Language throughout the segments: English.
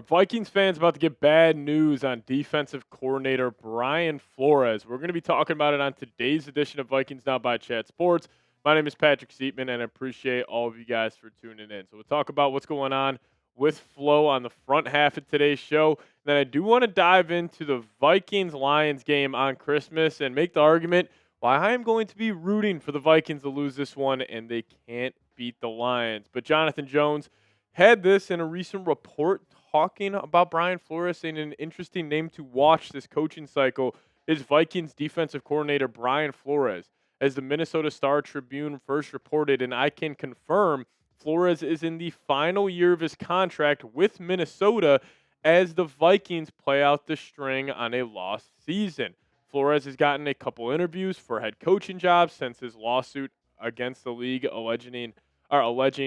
Are Vikings fans about to get bad news on defensive coordinator Brian Flores? We're going to be talking about it on today's edition of Vikings Now by Chat Sports. My name is Patrick Seatman, and I appreciate all of you guys for tuning in. So we'll talk about what's going on with Flo on the front half of today's show. Then I do want to dive into the Vikings-Lions game on Christmas and make the argument why I am going to be rooting for the Vikings to lose this one, and they can't beat the Lions. But Jonathan Jones had this in a recent report talking about Brian Flores, saying an interesting name to watch this coaching cycle is Vikings defensive coordinator Brian Flores. As the Minnesota Star-Tribune first reported, and I can confirm, Flores is in the final year of his contract with Minnesota as the Vikings play out the string on a lost season. Flores has gotten a couple interviews for head coaching jobs since his lawsuit against the league alleging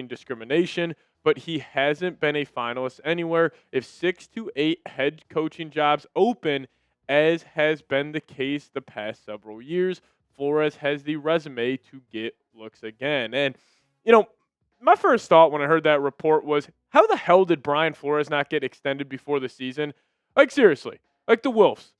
discrimination, but he hasn't been a finalist anywhere. If 6 to 8 head coaching jobs open, as has been the case the past several years, Flores has the resume to get looks again. And, my first thought when I heard that report was, how the hell did Brian Flores not get extended before the season? Like, seriously, like the Wolves,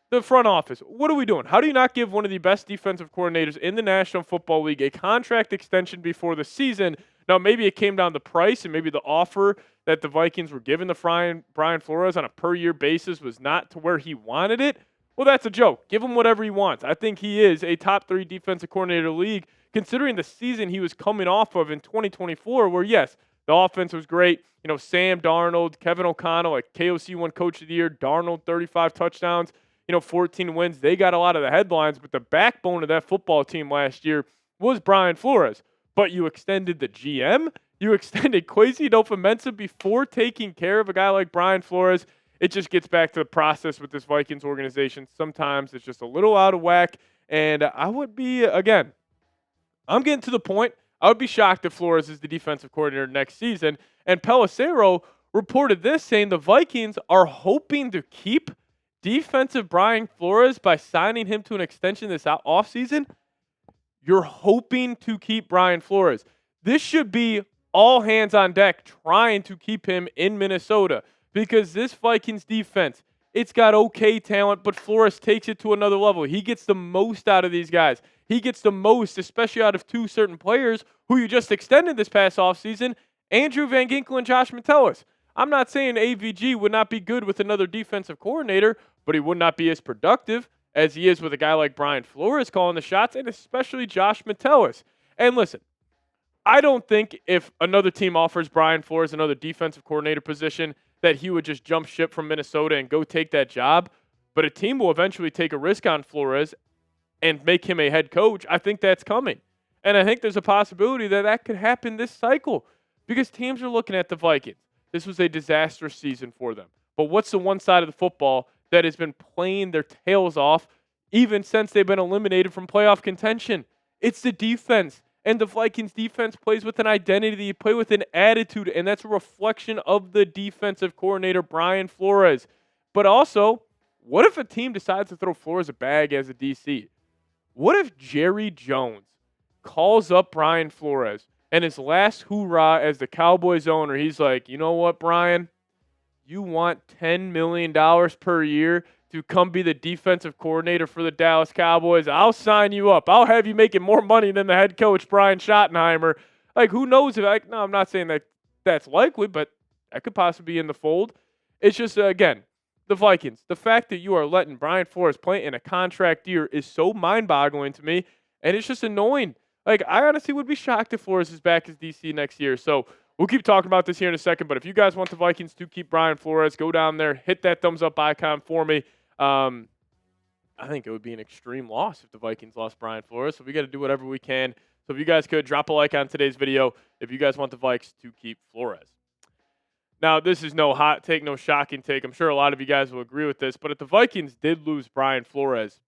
the front office, what are we doing? How do you not give one of the best defensive coordinators in the National Football League a contract extension before the season? Now, maybe it came down to price, and maybe the offer that the Vikings were giving the Brian Flores on a per-year basis was not to where he wanted it. Well, that's a joke. Give him whatever he wants. I think he is a top 3 defensive coordinator in the league, considering the season he was coming off of in 2024, where, yes, the offense was great. Sam Darnold, Kevin O'Connell, like KOC won Coach of the Year, Darnold 35 touchdowns, 14 wins. They got a lot of the headlines, but the backbone of that football team last year was Brian Flores. But you extended the GM, you extended adofo-mensah before taking care of a guy like Brian Flores. It just gets back to the process with this Vikings organization. Sometimes it's just a little out of whack. And I would be, again, I'm getting to the point, I would be shocked if Flores is the defensive coordinator next season. And Pelissero reported this, saying the Vikings are hoping to keep defensive Brian Flores by signing him to an extension this offseason. You're hoping to keep Brian Flores. This should be all hands on deck trying to keep him in Minnesota, because this Vikings defense, it's got okay talent, but Flores takes it to another level. He gets the most out of these guys. He gets the most, especially out of 2 certain players who you just extended this past offseason, Andrew Van Ginkel and Josh Metellus. I'm not saying AVG would not be good with another defensive coordinator, but he would not be as productive as he is with a guy like Brian Flores calling the shots, and especially Josh Metellus. And listen, I don't think if another team offers Brian Flores another defensive coordinator position that he would just jump ship from Minnesota and go take that job. But a team will eventually take a risk on Flores and make him a head coach. I think that's coming. And I think there's a possibility that that could happen this cycle, because teams are looking at the Vikings. This was a disastrous season for them. But what's the one side of the football that has been playing their tails off even since they've been eliminated from playoff contention? It's the defense. And the Vikings defense plays with an identity. They play with an attitude, and that's a reflection of the defensive coordinator, Brian Flores. But also, what if a team decides to throw Flores a bag as a DC? What if Jerry Jones calls up Brian Flores, and his last hoorah as the Cowboys owner, he's like, you know what, Brian? You want $10 million per year to come be the defensive coordinator for the Dallas Cowboys? I'll sign you up. I'll have you making more money than the head coach, Brian Schottenheimer. Like, who knows? No, I'm not saying that that's likely, but that could possibly be in the fold. It's just, again, the Vikings. The fact that you are letting Brian Flores play in a contract year is so mind-boggling to me, and it's just annoying. Like, I honestly would be shocked if Flores is back as DC next year. So we'll keep talking about this here in a second, but if you guys want the Vikings to keep Brian Flores, go down there, hit that thumbs up icon for me. I think it would be an extreme loss if the Vikings lost Brian Flores, so we got to do whatever we can. So if you guys could, drop a like on today's video if you guys want the Vikes to keep Flores. Now, this is no hot take, no shocking take. I'm sure a lot of you guys will agree with this, but if the Vikings did lose Brian Flores,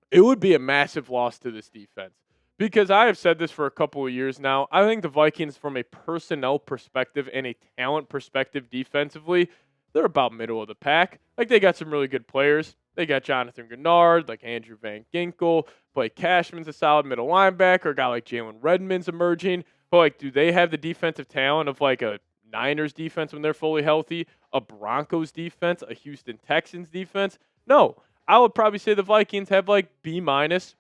it would be a massive loss to this defense. Because I have said this for a couple of years now, I think the Vikings, from a personnel perspective and a talent perspective defensively, they're about middle of the pack. Like, they got some really good players. They got Jonathan Gennard, like Andrew Van Ginkel. Blake Cashman's a solid middle linebacker. A guy like Jalen Redmond's emerging. But, like, do they have the defensive talent of, like, a Niners defense when they're fully healthy, a Broncos defense, a Houston Texans defense? No. I would probably say the Vikings have like B minus,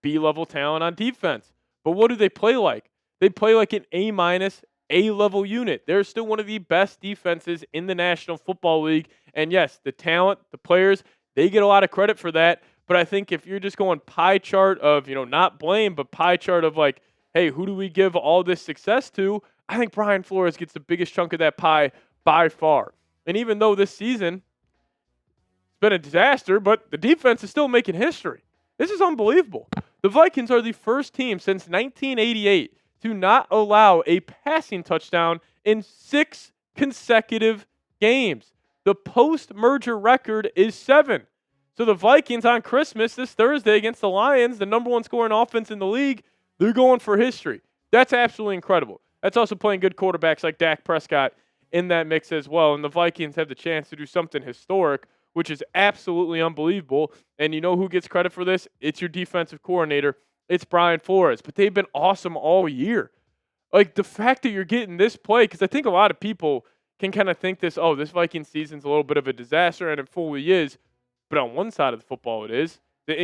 B level talent on defense. But what do they play like? They play like an A minus, A level unit. They're still one of the best defenses in the National Football League. And yes, the talent, the players, they get a lot of credit for that. But I think if you're just going pie chart of, not blame, but pie chart of like, hey, who do we give all this success to? I think Brian Flores gets the biggest chunk of that pie by far. And even though this season it's been a disaster, but the defense is still making history. This is unbelievable. The Vikings are the first team since 1988 to not allow a passing touchdown in 6 consecutive games. The post-merger record is 7. So the Vikings on Christmas this Thursday against the Lions, the number 1 scoring offense in the league, they're going for history. That's absolutely incredible. That's also playing good quarterbacks like Dak Prescott in that mix as well. And the Vikings have the chance to do something historic, which is absolutely unbelievable. And you know who gets credit for this? It's your defensive coordinator. It's Brian Flores. But they've been awesome all year. Like, the fact that you're getting this play, because I think a lot of people can kind of think this Vikings season's a little bit of a disaster, and it fully is. But on one side of the football, it is. The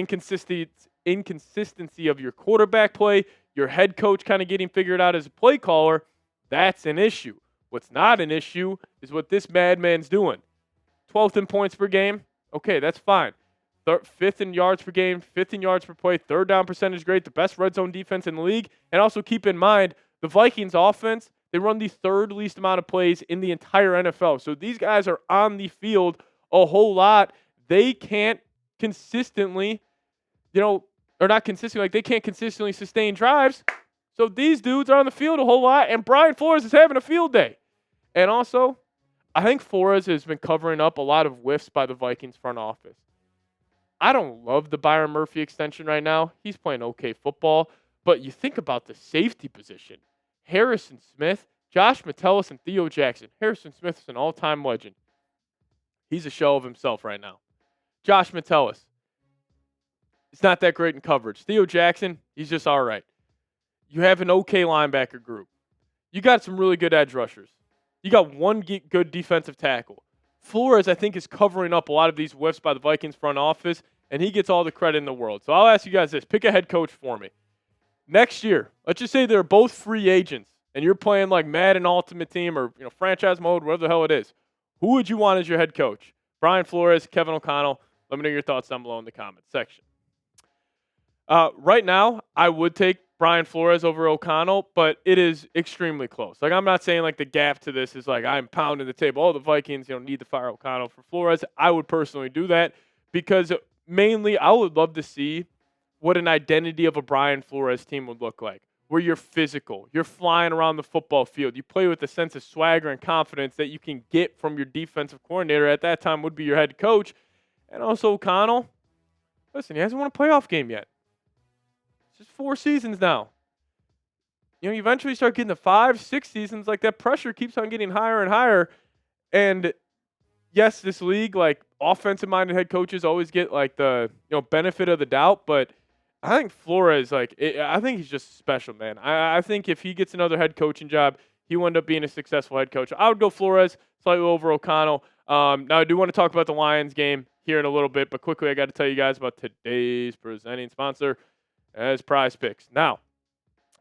inconsistency of your quarterback play, your head coach kind of getting figured out as a play caller, that's an issue. What's not an issue is what this madman's doing. 12th in points per game, okay, that's fine. 5th in yards per game, 5th in yards per play, 3rd down percentage great, the best red zone defense in the league. And also keep in mind, the Vikings offense, they run the 3rd least amount of plays in the entire NFL. So these guys are on the field a whole lot. They can't consistently, they can't consistently sustain drives. So these dudes are on the field a whole lot, and Brian Flores is having a field day. And also, I think Flores has been covering up a lot of whiffs by the Vikings front office. I don't love the Byron Murphy extension right now. He's playing okay football, but you think about the safety position. Harrison Smith, Josh Metellus, and Theo Jackson. Harrison Smith is an all-time legend. He's a shell of himself right now. Josh Metellus, it's not that great in coverage. Theo Jackson, he's just all right. You have an okay linebacker group. You got some really good edge rushers. You got one good defensive tackle. Flores, I think, is covering up a lot of these whiffs by the Vikings front office, and he gets all the credit in the world. So I'll ask you guys this. Pick a head coach for me. Next year, let's just say they're both free agents, and you're playing like Madden Ultimate Team or franchise mode, whatever the hell it is. Who would you want as your head coach? Brian Flores, Kevin O'Connell. Let me know your thoughts down below in the comments section. Right now, I would take Brian Flores over O'Connell, but it is extremely close. Like, I'm not saying like the gap to this is like I'm pounding the table. Oh, the Vikings, need to fire O'Connell for Flores. I would personally do that because mainly I would love to see what an identity of a Brian Flores team would look like, where you're physical, you're flying around the football field, you play with a sense of swagger and confidence that you can get from your defensive coordinator at that time would be your head coach. And also O'Connell, listen, he hasn't won a playoff game yet. It's just 4 seasons now. You eventually start getting to 5, 6 seasons, like that pressure keeps on getting higher and higher. And yes, this league, like offensive-minded head coaches always get like the benefit of the doubt, but I think Flores, I think he's just special, man. I think if he gets another head coaching job, he will end up being a successful head coach. I would go Flores slightly over O'Connell. Now, I do want to talk about the Lions game here in a little bit, but quickly, I got to tell you guys about today's presenting sponsor, as PrizePicks. Now,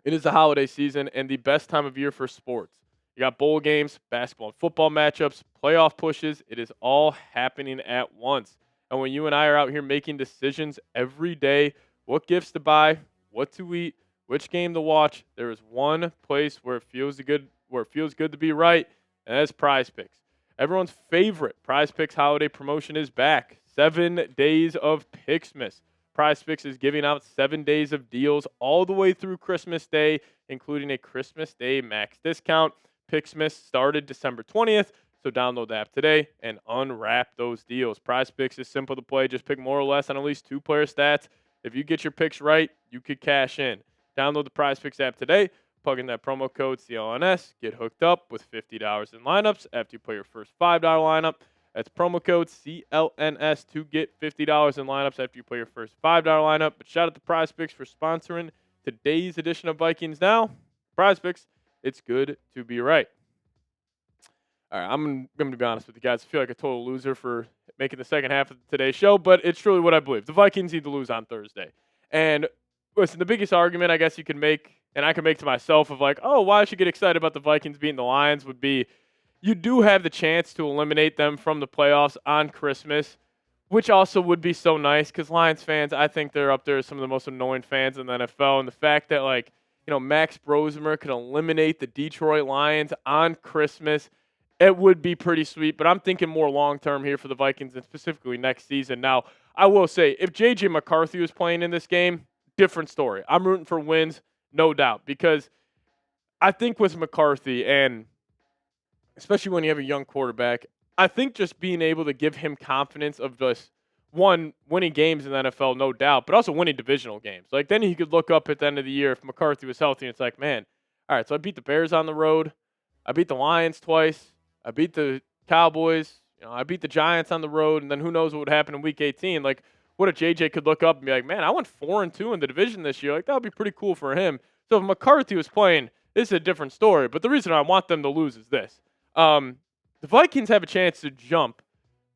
it is the holiday season and the best time of year for sports. You got bowl games, basketball and football matchups, playoff pushes. It is all happening at once. And when you and I are out here making decisions every day, what gifts to buy, what to eat, which game to watch, there is one place where it feels good to be right, and that's PrizePicks. Everyone's favorite PrizePicks holiday promotion is back. 7 days of Picksmas. PrizePicks is giving out 7 days of deals all the way through Christmas Day, including a Christmas Day max discount. Picksmas started December 20th, so download the app today and unwrap those deals. PrizePicks is simple to play. Just pick more or less on at least 2 player stats. If you get your picks right, you could cash in. Download the PrizePicks app today. Plug in that promo code CLNS. Get hooked up with $50 in lineups after you play your first $5 lineup. That's promo code CLNS to get $50 in lineups after you play your first $5 lineup. But shout out to PrizePicks for sponsoring today's edition of Vikings Now. PrizePicks, it's good to be right. All right, I'm going to be honest with you guys. I feel like a total loser for making the second half of today's show, but it's truly what I believe. The Vikings need to lose on Thursday. And listen, the biggest argument I guess you can make, and I can make to myself of like, oh, why I should get excited about the Vikings beating the Lions would be you do have the chance to eliminate them from the playoffs on Christmas, which also would be so nice because Lions fans, I think they're up there as some of the most annoying fans in the NFL. And the fact that, like, Max Brosemer could eliminate the Detroit Lions on Christmas, it would be pretty sweet. But I'm thinking more long term here for the Vikings and specifically next season. Now, I will say, if J.J. McCarthy was playing in this game, different story. I'm rooting for wins, no doubt, because I think with McCarthy, and especially when you have a young quarterback, I think just being able to give him confidence of just, one, winning games in the NFL, no doubt, but also winning divisional games. Like, then he could look up at the end of the year if McCarthy was healthy, and it's like, man, all right, so I beat the Bears on the road. I beat the Lions twice. I beat the Cowboys. I beat the Giants on the road, and then who knows what would happen in Week 18. Like, what if JJ could look up and be like, man, I went 4-2 in the division this year. Like, that would be pretty cool for him. So if McCarthy was playing, this is a different story. But the reason I want them to lose is this. The Vikings have a chance to jump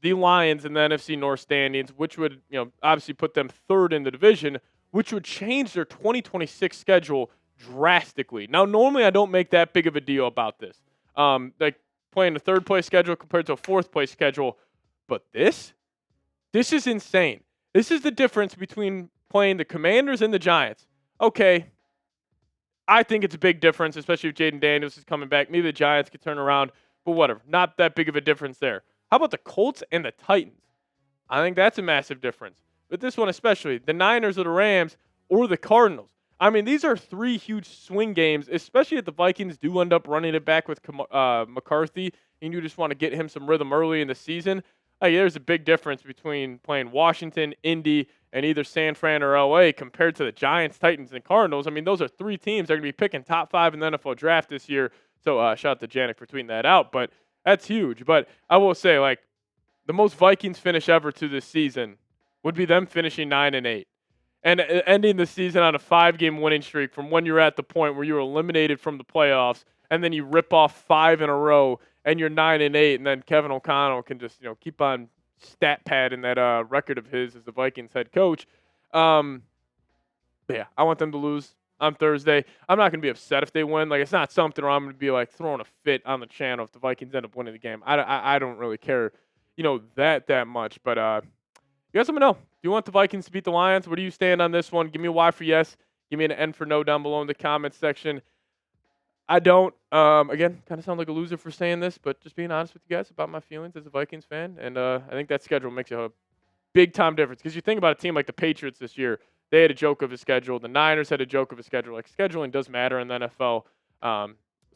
the Lions in the NFC North standings, which would, obviously put them third in the division, which would change their 2026 schedule drastically. Now, normally I don't make that big of a deal about this. Like playing a third place schedule compared to a fourth place schedule. But this is insane. This is the difference between playing the Commanders and the Giants. Okay, I think it's a big difference, especially if Jaden Daniels is coming back. Maybe the Giants could turn around, but whatever. Not that big of a difference there. How about the Colts and the Titans? I think that's a massive difference. But this one especially, the Niners or the Rams or the Cardinals. I mean, these are three huge swing games, especially if the Vikings do end up running it back with McCarthy, and you just want to get him some rhythm early in the season. There's a big difference between playing Washington, Indy, and either San Fran or LA compared to the Giants, Titans, and Cardinals. I mean, those are three teams that are going to be picking top 5 in the NFL draft this year. So shout out to Janik for tweeting that out. But that's huge. But I will say, like, the most Vikings finish ever to this season would be them finishing 9-8 and ending the season on a 5-game winning streak from when you're at the point where you're eliminated from the playoffs, and then you rip off 5 in a row and you're 9-8, and then Kevin O'Connell can just keep on stat padding that record of his as the Vikings head coach. But yeah, I want them to lose on Thursday. I'm not going to be upset if they win. Like, it's not something where I'm going to be like throwing a fit on the channel if the Vikings end up winning the game. I don't really care, that much. But you guys let me know. Do you want the Vikings to beat the Lions? Where do you stand on this one? Give me a Y for yes. Give me an N for no down below in the comments section. I don't. Again, kind of sound like a loser for saying this, but just being honest with you guys about my feelings as a Vikings fan. And I think that schedule makes a big-time difference. Because you think about a team like the Patriots this year, they had a joke of a schedule. The Niners had a joke of a schedule. Like, scheduling does matter in the NFL.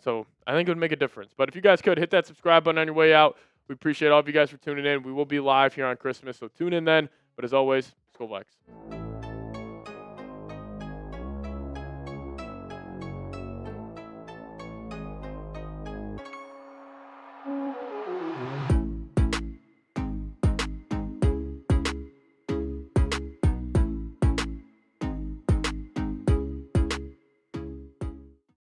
So I think it would make a difference. But if you guys could, hit that subscribe button on your way out. We appreciate all of you guys for tuning in. We will be live here on Christmas, so tune in then. But as always, Skol Vikes.